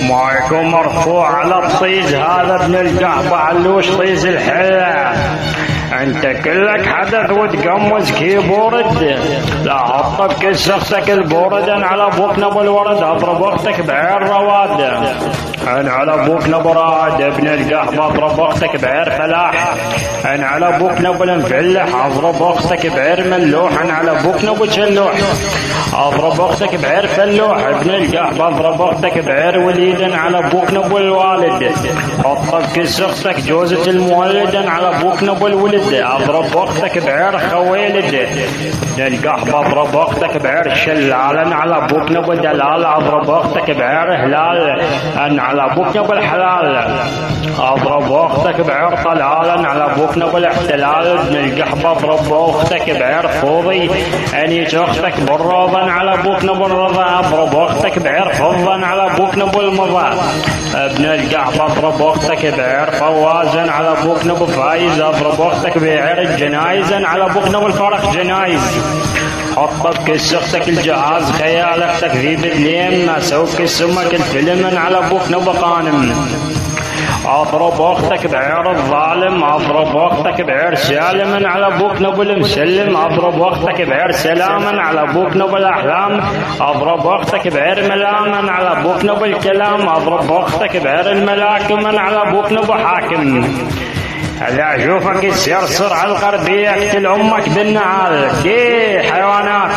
مايكو مرفوع على الطيز هذا ابن القحبة علوش طيز الحلة. انت كلك حدث وتقمز كيبورد. لا حط بكس اختك البورد على ابوك نبو الورد اضرب اختك بعير رواد. ان على ابوك نبو راد ابن القحبة اضرب اختك بعير فلاح. ان على ابوك نبو المفلح اضرب اختك بعير ملوح. ان على ابوك نبو شلوح اضرب اختك بعير فلوح. ابن القحبة اضرب اختك بعير وليد. على ابوك نبو الوالد حط بكس اختك جوزة المولد. على ابوك نبو الولد اضرب اختك بعير خويلد. القحبة اضرب اختك بعير شلال. على ابوك نبو دلال اضرب اختك بعير هلال. ان على ابوك نبو الحلال اضرب اختك بعير طلال. على ابوك نبو الاحتلال. ابن القحبة اضرب اختك بعير فوضي. انيج اختك بالروضا. على ابوك نبو الرضا اضرب اختك بعير فضا. على ابوك نبو المضى. ابن القحبة اضرب اختك بعير فوازا. على ابوك نبو فايز اضرب اختك بعير الجنايز. على ابوك نبو الفرح جنايز حط بكس اختك الجهاز خيال. اختك ذي بدليم ما سوك سمك الفيلم. على ابوك نبو قانم اضرب اختك بعير الظالم. اضرب اختك بعير سالم. على ابوك نبو المسلم اضرب اختك بعير سلاما. على ابوك نبو الاحلام اضرب اختك بعير ملاما. على ابوك نبو الكلام اضرب اختك بعير الملاكم. على ابوك نبو حاكم. هذا اشوفك يسيرصر على الغربية اقتل امك بالنعال. دي حيوانات.